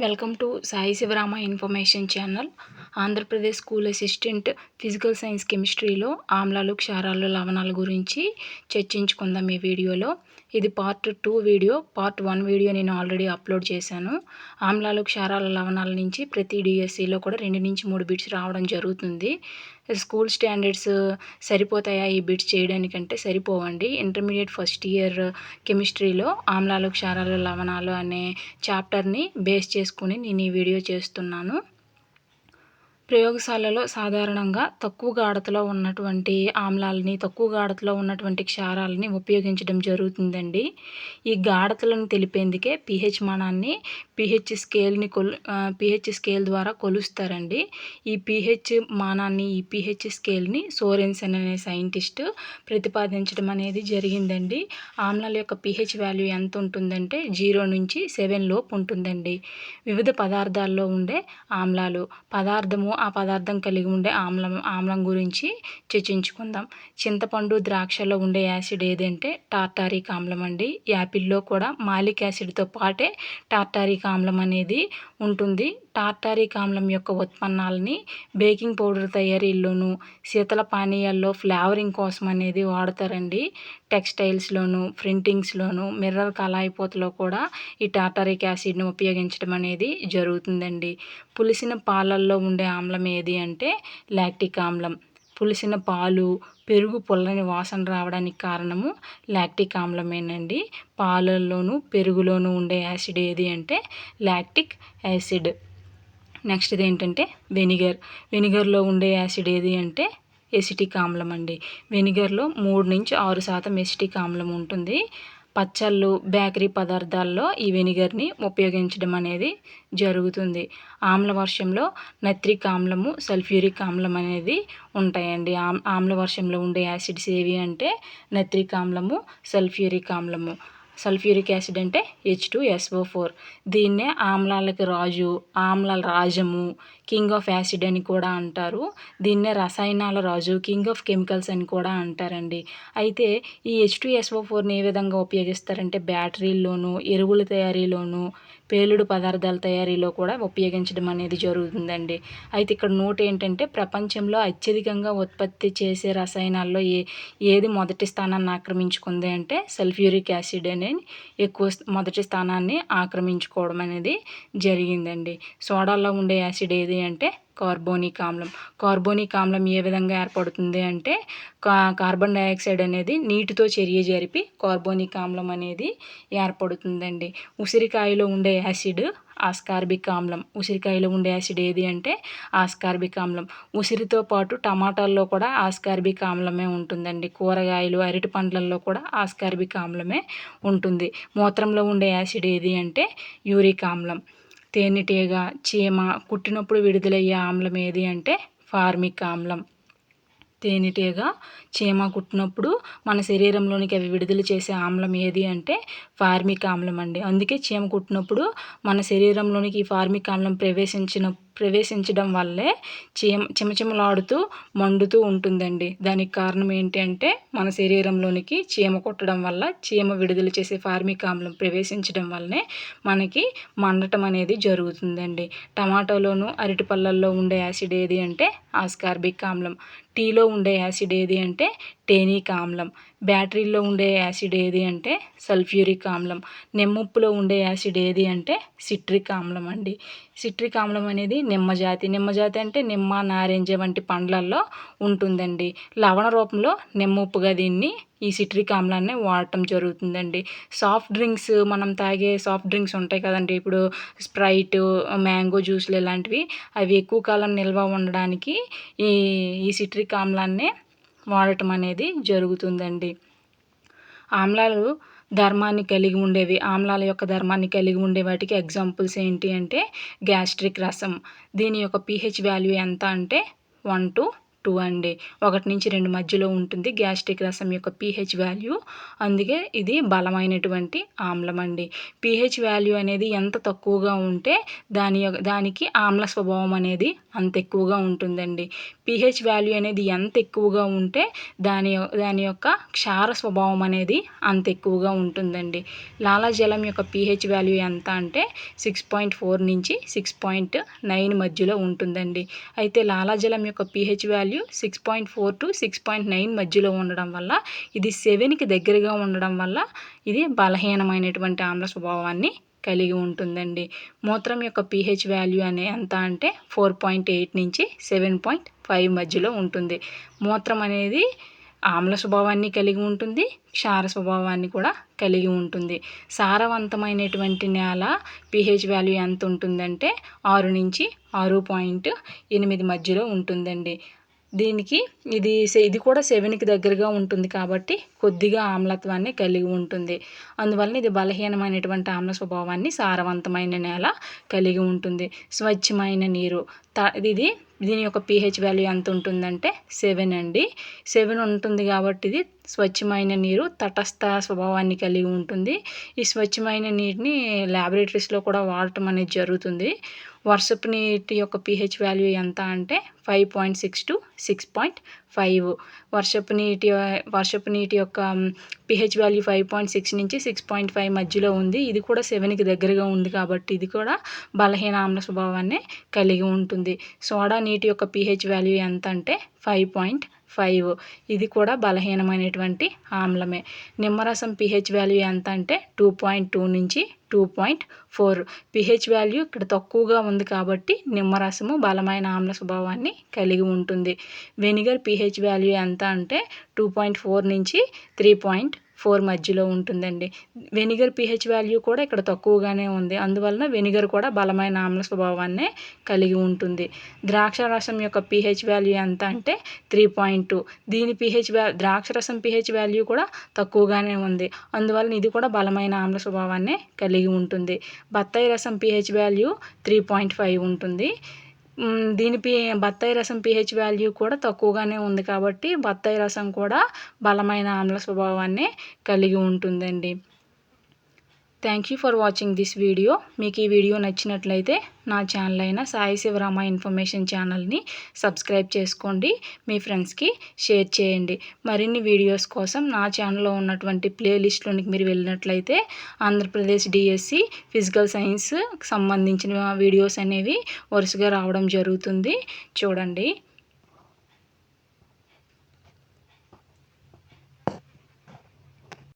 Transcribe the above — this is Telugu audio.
Welcome to Sai Shivarama information channel. Andhra Pradesh school assistant physical science కెమిస్ట్రీలో ఆమ్లాలు, క్షారాలు, లవణాల గురించి చర్చించుకుందాం ఈ వీడియోలో. ఇది పార్ట్ 2 వీడియో. పార్ట్ 1 వీడియో నేను ఆల్రెడీ అప్లోడ్ చేశాను. ఆమ్లాలు, క్షారాల, లవణాల నుంచి ప్రతి డిఎస్సిలో కూడా 2 నుంచి 3 బిట్స్ రావడం జరుగుతుంది. స్కూల్ స్టాండర్డ్స్ సరిపోతాయా ఈ బిట్స్ చేయడానికంటే సరిపోవండి. ఇంటర్మీడియట్ ఫస్ట్ ఇయర్ కెమిస్ట్రీలో ఆమ్లాలు, క్షారాలు, లవణాలు అనే చాప్టర్ని బేస్ చేసుకుని నేను ఈ వీడియో చేస్తున్నాను. ప్రయోగశాలలో సాధారణంగా తక్కువ గాఢతలో ఉన్నటువంటి ఆమ్లాలని, తక్కువ గాఢతలో ఉన్నటువంటి క్షారాలని ఉపయోగించడం జరుగుతుందండి. ఈ గాఢతలను తెలిపేందుకే pH మానాన్ని pH స్కేల్ ద్వారా కొలుస్తారండి. ఈ pH మానాన్ని, ఈ pH స్కేల్ని సోరెన్సన్ అనే సైంటిస్ట్ ప్రతిపాదించడం అనేది జరిగిందండి. ఆమ్లాల యొక్క pH వాల్యూ ఎంత ఉంటుందంటే 0 నుంచి 7 లోపు ఉంటుందండి. వివిధ పదార్థాల్లో ఉండే ఆమ్లాలు, ఆ పదార్థం కలిగి ఉండే ఆమ్లం గురించి చర్చించుకుందాం. చింతపండు, ద్రాక్షలో ఉండే యాసిడ్ ఏదంటే టార్టారిక్ ఆమ్లం అండి. యాపిల్లో కూడా మాలిక్ యాసిడ్తో పాటే టార్టారిక్ ఆమ్లం అనేది ఉంటుంది. టార్టారిక్ ఆమ్లం యొక్క ఉత్పన్నాలని బేకింగ్ పౌడర్ తయారీలోను, శీతల పానీయాల్లో ఫ్లేవరింగ్ కోసం అనేది వాడతారండి. టెక్స్టైల్స్లోను, ప్రింటింగ్స్లోను, మిర్రర్ కళాయిపోతలో కూడా ఈ టార్టారిక్ యాసిడ్ని ఉపయోగించడం అనేది జరుగుతుందండి. పులిసిన పాలల్లో ఉండే ఆమ్లం ఏది అంటే లాక్టిక్ ఆమ్లం. పులిసిన పాలు, పెరుగు పుల్లని వాసన రావడానికి కారణము లాక్టిక్ ఆమ్లమేనండి. పాలల్లోనూ పెరుగులోనూ ఉండే యాసిడ్ ఏది అంటే లాక్టిక్ యాసిడ్. నెక్స్ట్ ఏంటంటే వెనిగర్లో ఉండే యాసిడ్ ఏది అంటే ఎసిటిక్ ఆమ్లం అండి. వెనిగర్లో 3 నుంచి 6% ఎసిటిక్ ఆమ్లం ఉంటుంది. పచ్చళ్ళు, బేకరీ పదార్థాల్లో ఈ వెనిగర్ని ఉపయోగించడం అనేది జరుగుతుంది. ఆమ్ల వర్షంలో నత్రిక్ ఆమ్లము, సల్ఫ్యూరిక్ ఆమ్లం అనేది ఉంటాయండి. ఆమ్ల వర్షంలో ఉండే యాసిడ్స్ ఏవి అంటే నత్రిక్ ఆమ్లము, సల్ఫ్యూరిక్ ఆమ్లము. సల్ఫ్యూరిక్ యాసిడ్ అంటే H2SO4. దీన్నే ఆమ్లాలకు రాజు, ఆమ్లాల రాజము, కింగ్ ఆఫ్ యాసిడ్ అని కూడా అంటారు. దీన్నే రసాయనాల రాజు, కింగ్ ఆఫ్ కెమికల్స్ అని కూడా అంటారండి. అయితే ఈ H2SO4ని ఏ విధంగా ఉపయోగిస్తారంటే బ్యాటరీల్లోనూ, ఎరువుల తయారీలోనూ, పేలుడు పదార్థాల తయారీలో కూడా ఉపయోగించడం అనేది జరుగుతుందండి. అయితే ఇక్కడ నోట్ ఏంటంటే ప్రపంచంలో అత్యధికంగా ఉత్పత్తి చేసే రసాయనాల్లో ఏది మొదటి స్థానాన్ని ఆక్రమించుకుంది అంటే సల్ఫ్యూరిక్ యాసిడ్ అనేది మొదటి స్థానాన్ని ఆక్రమించుకోవడం అనేది జరిగిందండి. సోడాలో ఉండే యాసిడ్ ఏది అంటే కార్బోనిక్ ఆమ్లం. కార్బోనిక్ ఆమ్లం ఏ విధంగా ఏర్పడుతుంది అంటే కార్బన్ డైఆక్సైడ్ అనేది నీటితో చర్య జరిపి కార్బోనిక్ ఆమ్లం అనేది ఏర్పడుతుందండి. ఉసిరికాయలో ఉండే యాసిడ్ ఆస్కార్బిక్ ఆమ్లం. ఉసిరికాయలో ఉండే యాసిడ్ ఏది అంటే ఆస్కార్బిక్ ఆమ్లం. ఉసిరితో పాటు టమాటాల్లో కూడా ఆస్కార్బిక్ ఆమ్లమే ఉంటుందండి. కూరగాయలు, అరటి పండ్లల్లో కూడా ఆస్కార్బిక్ ఆమ్లమే ఉంటుంది. మూత్రంలో ఉండే యాసిడ్ ఏది అంటే యూరిక్ ఆమ్లం. తేనెటీగ, చీమ కుట్టినప్పుడు విడుదలయ్యే ఆమ్లం ఏది అంటే ఫార్మిక్ ఆమ్లం. తేనెటీగ, చీమ కుట్టినప్పుడు మన శరీరంలోనికి అవి విడుదల చేసే ఆమ్లం ఏది అంటే ఫార్మిక్ ఆమ్లం అండి. అందుకే చీమ కుట్టినప్పుడు మన శరీరంలోనికి ఈ ఫార్మిక్ ఆమ్లం ప్రవేశించడం వల్లే చిమచిమలాడుతూ మండుతూ ఉంటుందండి. దానికి కారణం ఏంటి అంటే మన శరీరంలోనికి చీమ కుట్టడం వల్ల, చీమ విడుదల చేసే ఫార్మిక్ ఆమ్లం ప్రవేశించడం వల్లనే మనకి మండటం అనేది జరుగుతుందండి. టమాటోలోను, అరటి పళ్ళల్లో ఉండే యాసిడ్ ఏది అంటే ఆస్కార్బిక్ ఆమ్లం. టీలో ఉండే యాసిడ్ ఏది అంటే టేనిక్ ఆమ్లం. బ్యాటరీల్లో ఉండే యాసిడ్ ఏది అంటే సల్ఫ్యూరిక్ ఆమ్లం. నిమ్మఉప్పులో ఉండే యాసిడ్ ఏది అంటే సిట్రిక్ ఆమ్లం అండి. సిట్రిక్ ఆమ్లం అనేది నిమ్మజాతి అంటే నిమ్మ, నారింజ వంటి పండ్లల్లో ఉంటుందండి. లవణ రూపంలో నిమ్మ ఉప్పుగా దీన్ని, ఈ సిట్రిక్ ఆమ్లాన్ని వాడటం జరుగుతుందండి. సాఫ్ట్ డ్రింక్స్, మనం తాగే సాఫ్ట్ డ్రింక్స్ ఉంటాయి కదండి, ఇప్పుడు స్ప్రైట్, మ్యాంగో జ్యూస్లు ఇలాంటివి, అవి ఎక్కువ కాలం నిల్వ ఉండడానికి ఈ సిట్రిక్ ఆమ్లాన్ని వాడటం అనేది జరుగుతుందండి. ఆమ్లాల యొక్క ధర్మాన్ని కలిగి ఉండే వాటికి ఎగ్జాంపుల్స్ ఏంటి అంటే గ్యాస్ట్రిక్ రసం. దీని యొక్క pH వాల్యూ ఎంత అంటే 1 to 2 అండి. 1 నుంచి 2 మధ్యలో ఉంటుంది గ్యాస్ట్రిక్ రసం యొక్క pH వాల్యూ. అందుకే ఇది బలమైనటువంటి ఆమ్లం అండి. pH వాల్యూ అనేది ఎంత తక్కువగా ఉంటే దానికి ఆమ్ల స్వభావం అనేది అంత ఎక్కువగా ఉంటుందండి. పీహెచ్ వాల్యూ అనేది ఎంత ఎక్కువగా ఉంటే దాని యొక్క క్షార స్వభావం అనేది అంత ఎక్కువగా ఉంటుందండి. లాలాజలం యొక్క పీహెచ్ వాల్యూ ఎంత అంటే 6.4 నుంచి 6.9 మధ్యలో ఉంటుందండి. అయితే లాలాజలం యొక్క పీహెచ్ వాల్యూ 6.4 టు 6.9 మధ్యలో ఉండడం వల్ల ఇది 7కి దగ్గరగా ఉండడం వల్ల ఇది బలహీనమైనటువంటి ఆమ్ల స్వభావాన్ని కలిగి ఉంటుందండి. మూత్రం యొక్క పీహెచ్ వాల్యూ ఎంత అంటే 4.8 నుంచి 7.5 మధ్యలో ఉంటుంది. మూత్రం అనేది ఆమ్ల స్వభావాన్ని కలిగి ఉంటుంది, క్షార స్వభావాన్ని కూడా కలిగి ఉంటుంది. సారవంతమైనటువంటి నేల పీహెచ్ వాల్యూ ఎంత ఉంటుందంటే 6 నుంచి 6.8 మధ్యలో ఉంటుందండి. దీనికి ఇది కూడా 7కి దగ్గరగా ఉంటుంది కాబట్టి కొద్దిగా ఆమ్లత్వాన్ని కలిగి ఉంటుంది. అందువలన ఇది బలహీనమైనటువంటి ఆమ్ల స్వభావాన్ని సారవంతమైన నేల కలిగి ఉంటుంది. స్వచ్ఛమైన నీరు దీని యొక్క పీహెచ్ వాల్యూ ఎంత ఉంటుందంటే 7 అండి. 7 ఉంటుంది కాబట్టి ఇది స్వచ్ఛమైన నీరు తటస్థ స్వభావాన్ని కలిగి ఉంటుంది. ఈ స్వచ్ఛమైన నీటిని ల్యాబొరేటరీస్లో కూడా వాడటం అనేది జరుగుతుంది. వర్షపు నీటి యొక్క పీహెచ్ వాల్యూ ఎంత అంటే 5.6 టు 6.5. వర్షపు నీటి యొక్క పీహెచ్ వాల్యూ 5.6 నుంచి 6.5 మధ్యలో ఉంది. ఇది కూడా 7కి దగ్గరగా ఉంది కాబట్టి ఇది కూడా బలహీన ఆమ్ల స్వభావాన్ని కలిగి ఉంటుంది. సోడా నీటి యొక్క పీహెచ్ వాల్యూ ఎంత అంటే 5.5. ఇది కూడా బలహీనమైనటువంటి ఆమ్లమే. నిమ్మరసం పీహెచ్ వాల్యూ ఎంత అంటే 2.2 నుంచి 2.4. పీహెచ్ వాల్యూ ఇక్కడ తక్కువగా ఉంది కాబట్టి నిమ్మరసము బలమైన ఆమ్ల స్వభావాన్ని కలిగి ఉంటుంది. వెనిగర్ పీహెచ్ వాల్యూ ఎంత అంటే 2.4 నుంచి 3.4 మధ్యలో ఉంటుందండి. వెనిగర్ పీహెచ్ వాల్యూ కూడా ఇక్కడ తక్కువగానే ఉంది. అందువలన వెనిగర్ కూడా బలమైన ఆమ్ల స్వభావాన్నే కలిగి ఉంటుంది. ద్రాక్ష రసం యొక్క పీహెచ్ వాల్యూ ఎంత అంటే 3.2. ద్రాక్ష రసం పీహెచ్ వాల్యూ కూడా తక్కువగానే ఉంది. అందువలన ఇది కూడా బలమైన ఆమ్ల స్వభావాన్నే కలిగి ఉంటుంది. బత్తాయి రసం పీహెచ్ వాల్యూ 3.5 ఉంటుంది. బత్తాయి రసం పీహెచ్ వాల్యూ కూడా తక్కువగానే ఉంది కాబట్టి బత్తాయి రసం కూడా బలమైన ఆమ్ల స్వభావాన్ని కలిగి ఉంటుందండి. Thank you for watching this video. మీకు ఈ వీడియో నచ్చినట్లయితే నా ఛానల్ అయిన సాయి శివరామ ఇన్ఫర్మేషన్ ఛానల్ని సబ్స్క్రైబ్ చేసుకోండి. మీ ఫ్రెండ్స్కి షేర్ చేయండి. మరిన్ని వీడియోస్ కోసం నా ఛానల్లో ఉన్నటువంటి ప్లేలిస్ట్లోనికి మీరు వెళ్ళినట్లయితే ఆంధ్రప్రదేశ్ డిఎస్సి ఫిజికల్ సైన్స్ సంబంధించిన వీడియోస్ అనేవి వరుసగా రావడం జరుగుతుంది. చూడండి.